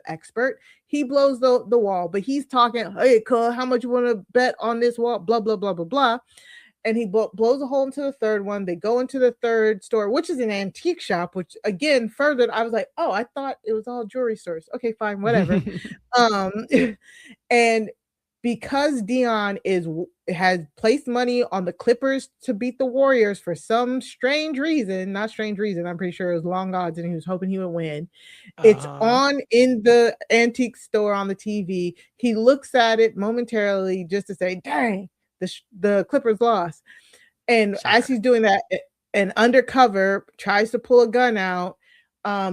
expert. He blows the wall, but he's talking, hey, cuz, how much you want to bet on this wall? Blah, blah, blah, blah, blah. And he blows a hole into the third one. They go into the third store, which is an antique shop, which again, further, I was like, oh, I thought it was all jewelry stores. Okay, fine, whatever. And because Dion has placed money on the Clippers to beat the Warriors for some strange reason, not strange reason, I'm pretty sure it was long odds and he was hoping he would win. It's on in the antique store on the TV. He looks at it momentarily just to say, dang, the Clippers lost. And as he's doing that, an undercover tries to pull a gun out.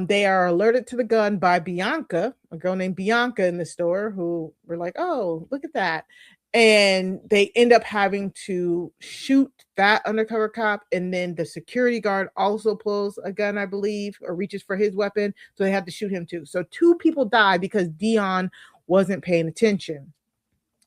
They are alerted to the gun by Bianca, a girl named Bianca in the store, who were like, oh, look at that. And they end up having to shoot that undercover cop. And then the security guard also pulls a gun, I believe, or reaches for his weapon. So they have to shoot him too. So 2 people die because Dion wasn't paying attention.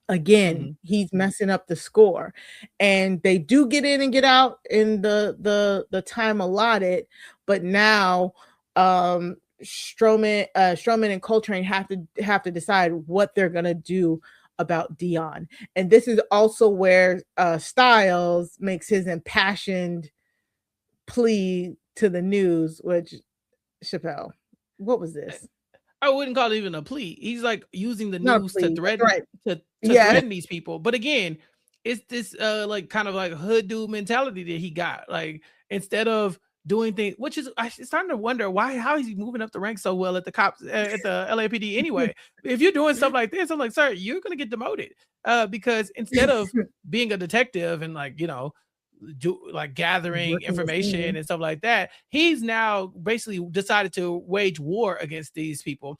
Again, he's messing up the score. And they do get in and get out in the time allotted. But now Strowman and Coltrane have to decide what they're gonna do about Dion. And this is also where Styles makes his impassioned plea to the news, which, Chappell, what was this? I wouldn't call it even a plea. He's like using the news to threaten these people. But again, it's this like kind of like hood dude mentality that he got. Like instead of doing things, which is I'm starting to wonder how is he moving up the ranks so well at the cops at the LAPD anyway. If you're doing stuff like this, I'm like, sir, you're gonna get demoted. Because instead of being a detective and like, gathering information and stuff like that, he's now basically decided to wage war against these people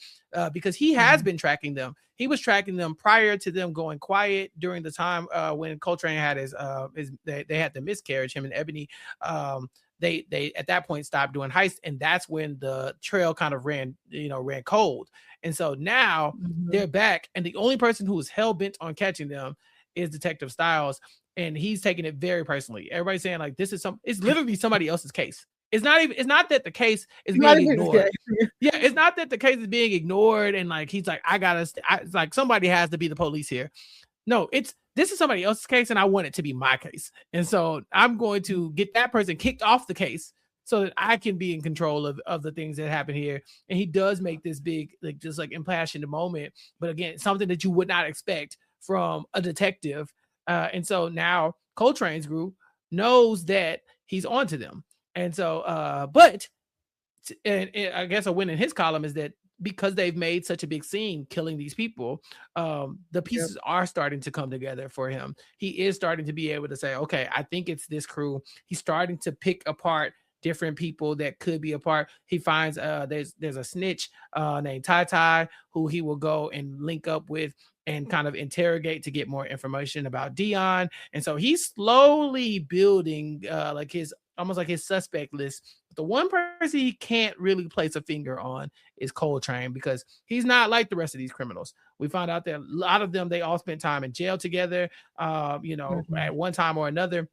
because he has been tracking them. He was tracking them prior to them going quiet during the time when Coltrane had they had the miscarriage, him and Ebony. They at that point stopped doing heists, and that's when the trail kind of ran cold. And so now they're back, and the only person who is hell-bent on catching them is Detective Styles, and he's taking it very personally. Everybody's saying like it's literally somebody else's case. It's not that the case is being ignored. Yeah, it's not that the case is being ignored and like he's like, it's like somebody has to be the police here. No, this is somebody else's case, and I want it to be my case. And so I'm going to get that person kicked off the case so that I can be in control of the things that happen here. And he does make this big, like just like impassioned moment, but again, something that you would not expect from a detective. And so now Coltrane's group knows that he's onto them. And so, and I guess a win in his column is that because they've made such a big scene killing these people, the pieces are starting to come together for him. He is starting to be able to say, okay, I think it's this crew. He's starting to pick apart different people that could be a part. He finds there's a snitch named Tai who he will go and link up with and kind of interrogate to get more information about Dion. And so he's slowly building like his suspect list. The one person he can't really place a finger on is Coltrane, because he's not like the rest of these criminals. We found out that a lot of them, they all spent time in jail together, at one time or another.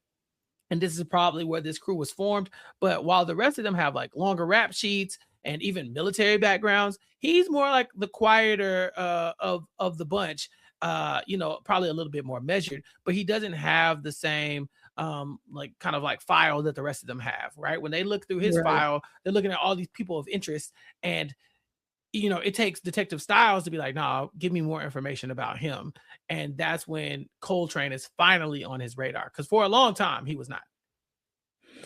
And this is probably where this crew was formed. But while the rest of them have like longer rap sheets and even military backgrounds, he's more like the quieter of the bunch, probably a little bit more measured, but he doesn't have the same kind of like file that the rest of them have, right? When they look through his file, they're looking at all these people of interest, and it takes Detective Styles to be like, nah, give me more information about him. And that's when Coltrane is finally on his radar, because for a long time he was not.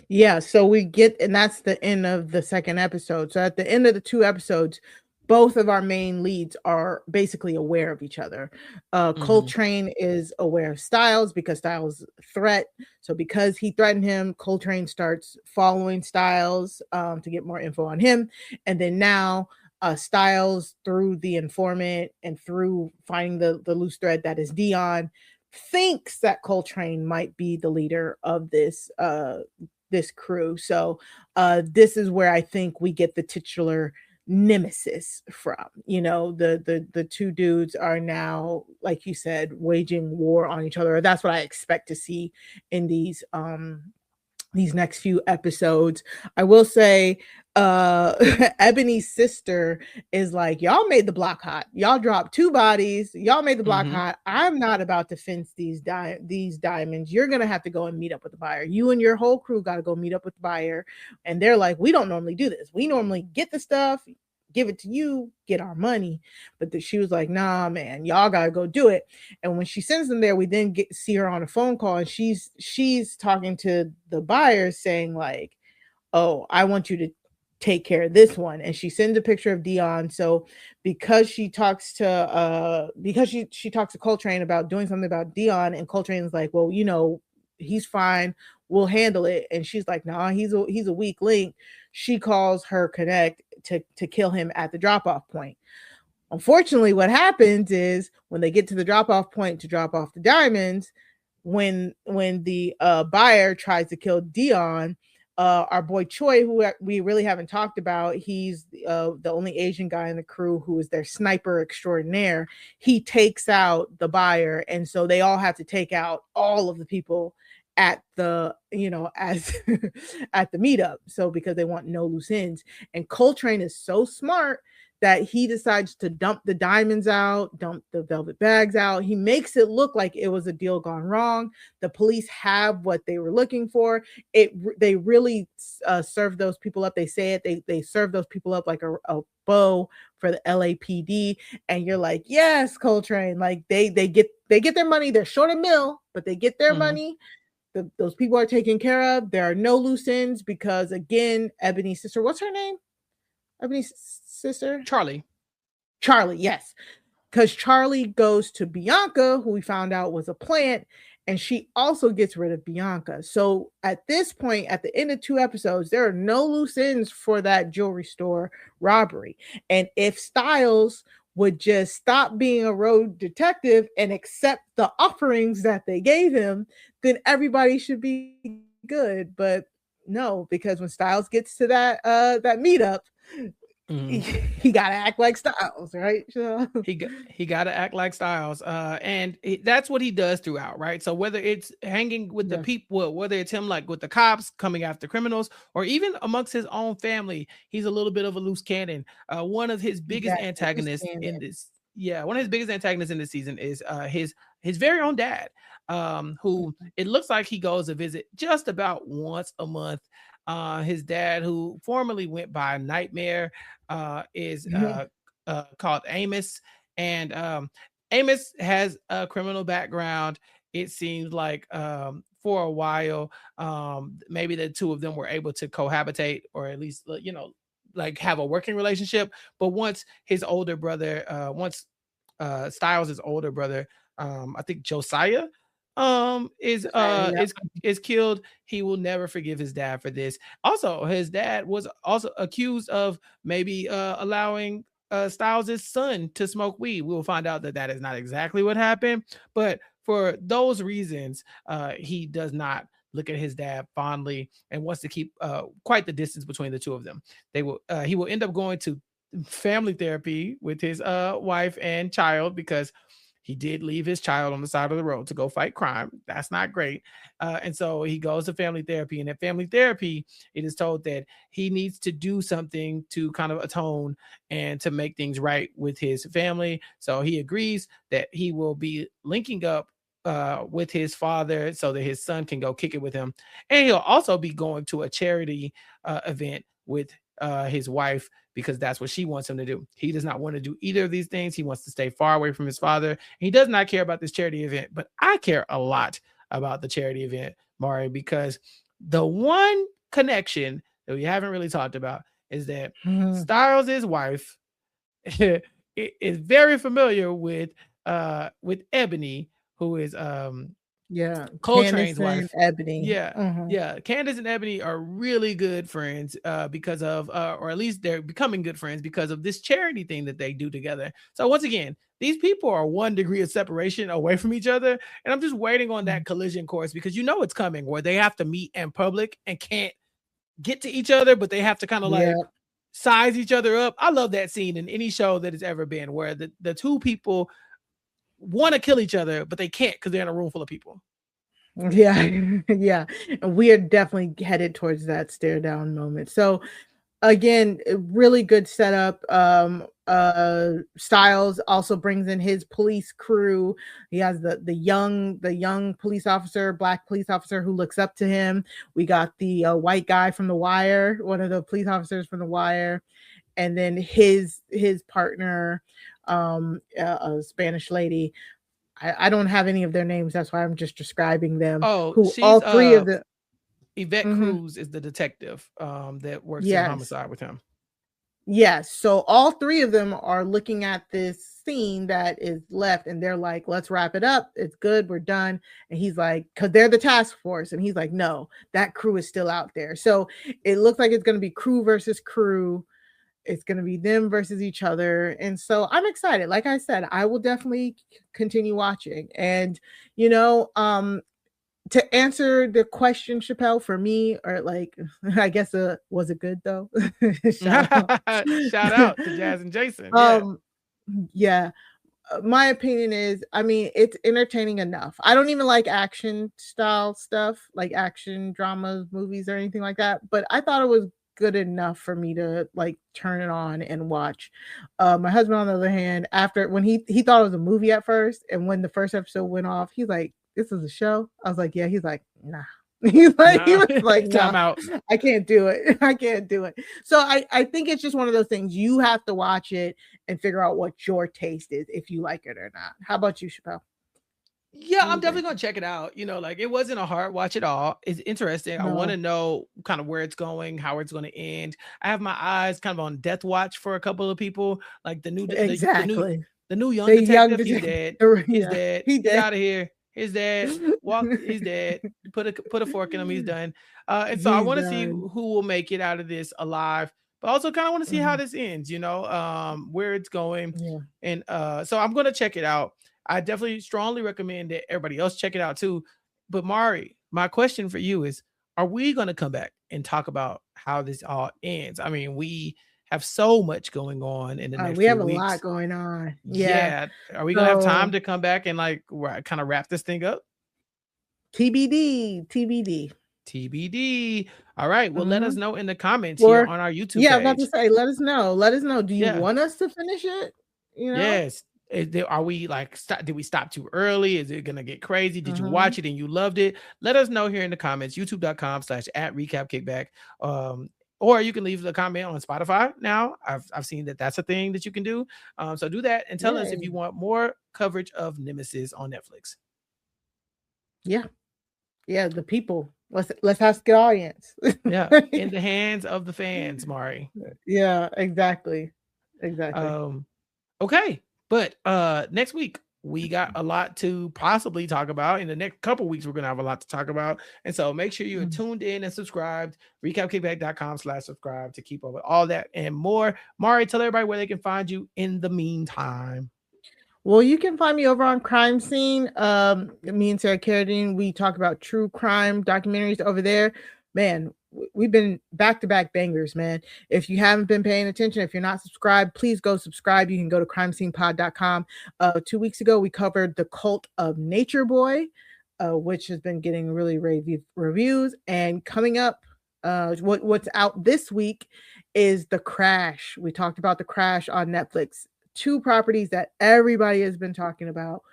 Yeah, so and that's the end of the second episode. So at the end of the 2 episodes, both of our main leads are basically aware of each other. Coltrane is aware of Styles because Styles threat. So because he threatened him, Coltrane starts following Styles to get more info on him. And then now Styles, through the informant and through finding the loose thread that is Dion, thinks that Coltrane might be the leader of this crew. So this is where I think we get the titular Nemesis from. The 2 dudes are now, like you said, waging war on each other. That's what I expect to see in these next few episodes. I will say Ebony's sister is like, y'all made the block hot. Y'all dropped 2 bodies. Y'all made the block hot. I'm not about to fence these diamonds. You're going to have to go and meet up with the buyer. You and your whole crew got to go meet up with the buyer. And they're like, we don't normally do this. We normally get the stuff, give it to you, get our money. But she was like, nah, man, y'all got to go do it. And when she sends them there, we then see her on a phone call, and she's talking to the buyer saying like, oh, I want you to take care of this one. And she sends a picture of Dion. So because she talks to she talks to Coltrane about doing something about Dion, and Coltrane's like, well, he's fine, we'll handle it. And she's like, nah, he's a weak link. She calls her connect to kill him at the drop-off point. Unfortunately, what happens is when they get to the drop-off point to drop off the diamonds, when the buyer tries to kill Dion, our boy Choi, who we really haven't talked about, he's the only Asian guy in the crew who is their sniper extraordinaire. He takes out the buyer, and so they all have to take out all of the people at the as at the meetup. So because they want no loose ends, and Coltrane is so smart that he decides to dump the diamonds out, dump the velvet bags out. He makes it look like it was a deal gone wrong. The police have what they were looking for. They really serve those people up. They say it. They serve those people up like a bow for the LAPD. And you're like, yes, Coltrane. Like they get their money. They're short a mill, but they get their money. Those people are taken care of. There are no loose ends because, again, Ebony's sister, what's her name? Ebony's sister? Charlie, yes. Because Charlie goes to Bianca, who we found out was a plant, and she also gets rid of Bianca. So at this point, at the end of 2 episodes, there are no loose ends for that jewelry store robbery. And if Styles would just stop being a road detective and accept the offerings that they gave him, then everybody should be good. But no, because when Styles gets to that meetup, he gotta act like Styles, right? he gotta act like Styles, and that's what he does throughout, right? So whether it's hanging with the people, whether it's him like with the cops coming after criminals, or even amongst his own family, he's a little bit of a loose cannon. One of his biggest antagonists in this, one of his biggest antagonists in this season is his very own dad, who it looks like he goes to visit just about once a month. His dad, who formerly went by Nightmare, is called Amos, and Amos has a criminal background. It seems like for a while, maybe the two of them were able to cohabitate, or at least like have a working relationship. But once his older brother, Styles' older brother, I think Josiah, is killed, he will never forgive his dad for this. Also, his dad was also accused of maybe allowing Styles' son to smoke weed. We will find out that is not exactly what happened, but for those reasons, he does not look at his dad fondly and wants to keep quite the distance between the two of them. He will end up going to family therapy with his wife and child, because he did leave his child on the side of the road to go fight crime. That's not great. And so he goes to family therapy. And at family therapy, it is told that he needs to do something to kind of atone and to make things right with his family. So he agrees that he will be linking up with his father so that his son can go kick it with him. And he'll also be going to a charity event with his wife, because that's what she wants him to do. He does not want to do either of these things. He wants to stay far away from his father. He does not care about this charity event, but I care a lot about the charity event, Mari, because the one connection that we haven't really talked about is that Styles' wife is very familiar with Ebony, who is Coltrane's wife. Ebony. Candace and Ebony are really good friends because of or at least they're becoming good friends because of this charity thing that they do together. So once again, these people are 1 degree of separation away from each other, and I'm just waiting on that collision course, because it's coming, where they have to meet in public and can't get to each other, but they have to kind of like size each other up. I love that scene in any show that has ever been, where the two people want to kill each other, but they can't because they're in a room full of people. Yeah. And we are definitely headed towards that stare down moment. So again, really good setup. Styles also brings in his police crew. He has the young police officer, black police officer, who looks up to him. We got the white guy from The Wire, one of the police officers from The Wire, and then his partner, a Spanish lady. I don't have any of their names. That's why I'm just describing them. Oh, all 3 of the Yvette Cruz is the detective that works in homicide with him. Yes. So all 3 of them are looking at this scene that is left, and they're like, let's wrap it up. It's good. We're done. And he's like, because they're the task force. And he's like, no, that crew is still out there. So it looks like it's going to be crew versus crew. It's going to be them versus each other. And so I'm excited. Like I said, I will definitely continue watching. And, to answer the question, Chappell, for me, or like, I guess, was it good though? Shout out to Jazz and Jason. My opinion is, it's entertaining enough. I don't even like action style stuff, like action dramas, movies, or anything like that. But I thought it was good enough for me to like turn it on and watch. My husband, on the other hand, after when he thought it was a movie at first, and when the first episode went off, he's like, "This is a show." I was like, "Yeah." He's like, "Nah." He was like, time "No, out. I can't do it. I can't do it." So I think it's just one of those things. You have to watch it and figure out what your taste is, if you like it or not. How about you, Chappell? Yeah, I'm definitely gonna check it out. Like it wasn't a hard watch at all. It's interesting. I want to know kind of where it's going, how it's going to end. I have my eyes kind of on death watch for a couple of people, like the new young detective. He's dead. He's dead. He's out of here. He's dead. He's dead. Put a fork in him. He's done. And so I want to see who will make it out of this alive. But also kind of want to see how this ends. Where it's going. Yeah. And so I'm gonna check it out. I definitely strongly recommend that everybody else check it out too. But Mari, my question for you is, are we going to come back and talk about how this all ends? I mean, we have so much going on in the next we have few weeks. A lot going on. Yeah. Are we going to have time to come back and like kind of wrap this thing up? TBD. All right. Well, let us know in the comments here on our YouTube page. I was about to say, let us know. Do you want us to finish it? Yes. Are we like, did we stop too early? Is it going to get crazy? Did you watch it and you loved it? Let us know here in the comments, youtube.com/@recapkickback. Or you can leave a comment on Spotify. Now I've seen that's a thing that you can do. So do that and tell us if you want more coverage of Nemesis on Netflix. Yeah. The people. Let's ask the audience. Yeah. In the hands of the fans, Mari. Yeah, exactly. Okay. But next week, we got a lot to possibly talk about. In the next couple of weeks, we're going to have a lot to talk about. And so make sure you're tuned in and subscribed. Recapkickback.com/subscribe to keep up with all that and more. Mari, tell everybody where they can find you in the meantime. Well, you can find me over on Crime Scene. Me and Sarah Carradine, we talk about true crime documentaries over there. Man, we've been back-to-back bangers, man. If you haven't been paying attention, if you're not subscribed, please go subscribe. You can go to crimescenepod.com. 2 weeks ago, we covered The Cult of Nature Boy, which has been getting really rave reviews. And coming up, what's out this week is The Crash. We talked about The Crash on Netflix. 2 properties that everybody has been talking about.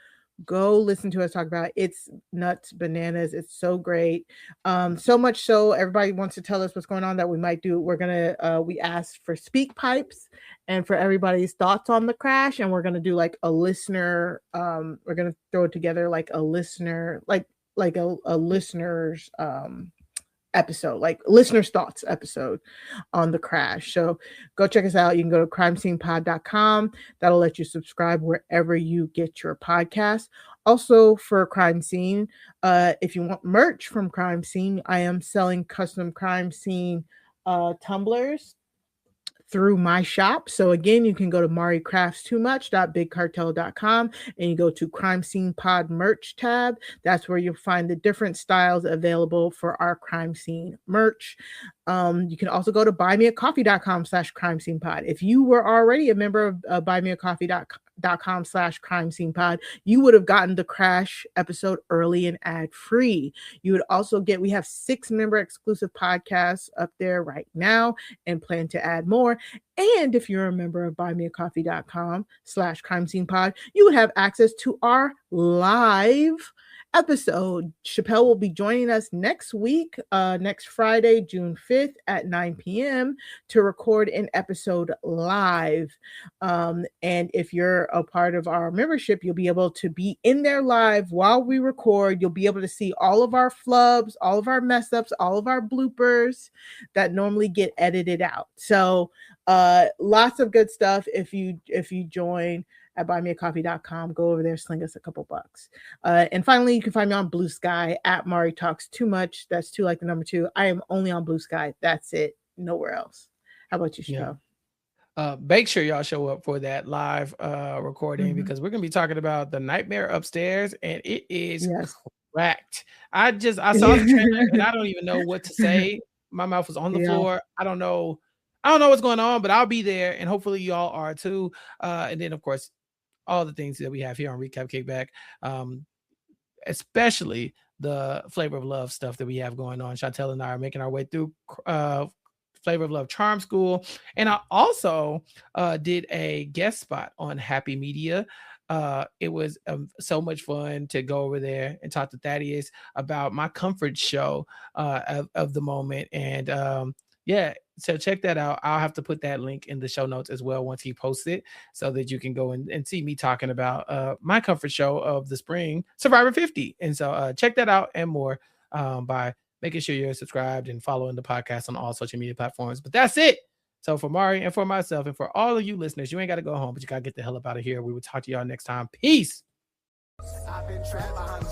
Go listen to us talk about it. It's nuts, bananas. It's so great. So much so everybody wants to tell us what's going on that we might do. We're gonna we asked for speak pipes and for everybody's thoughts on The Crash, and we're gonna do like a listener. We're gonna throw it together like a listener, like a listener's episode, like listeners' thoughts episode on The Crash. So go check us out. You can go to crimescenepod.com. That'll let you subscribe wherever you get your podcast. Also for Crime Scene, if you want merch from Crime Scene, I am selling custom Crime Scene tumblers through my shop. So again, you can go to maricraftstoomuch.bigcartel.com and you go to Crime Scene Pod merch tab. That's where you'll find the different styles available for our Crime Scene merch. You can also go to buymeacoffee.com/crimescenepod. If you were already a member of buymeacoffee.com/crimescenepod, you would have gotten The Crash episode early and ad free. You would also we have 6 member exclusive podcasts up there right now and plan to add more. And if you're a member of buymeacoffee.com/crimescenepod, you would have access to our live episode. Chappell will be joining us next week, next Friday, June 5th at 9 p.m. to record an episode live. And if you're a part of our membership, you'll be able to be in there live while we record. You'll be able to see all of our flubs, all of our mess ups, all of our bloopers that normally get edited out. So lots of good stuff if you join at buymeacoffee.com. Go over there, sling us a couple bucks. And finally, you can find me on Blue Sky at Mari Talks Too Much. That's 2 like the number 2. I am only on Blue Sky. That's it. Nowhere else. How about you, Chappell? Make sure y'all show up for that live recording because we're gonna be talking about The Nightmare Upstairs, and it is cracked. I saw the trailer and I don't even know what to say. My mouth was on the floor. I don't know what's going on, but I'll be there, and hopefully y'all are too. And then of course, all the things that we have here on Recap Kickback, especially the Flavor of Love stuff that we have going on. Chappell and I are making our way through Flavor of Love Charm School. And I also did a guest spot on Happy Media. It was so much fun to go over there and talk to Thaddeus about my comfort show of the moment. And yeah, so check that out. I'll have to put that link in the show notes as well once he posts it, so that you can go and see me talking about my comfort show of the spring, Survivor 50. And so check that out and more by making sure you're subscribed and following the podcast on all social media platforms. But that's it. So for Mari and for myself and for all of you listeners, you ain't got to go home, but you got to get the hell up out of here. We will talk to y'all next time. Peace. I've been trapped behind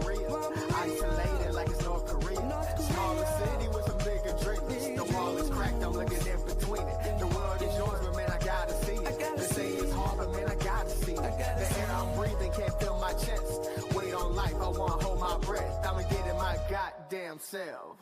Maria, isolated like it's North Korea. Smaller city with some bigger dreams. The wall is cracked, I'm looking in between it. The world is yours, but man, I gotta see it. They say it's hard, but man, I gotta see it. The air I'm breathing can't feel my chest. Wait on life, I wanna hold my breath. I'ma get in my goddamn self.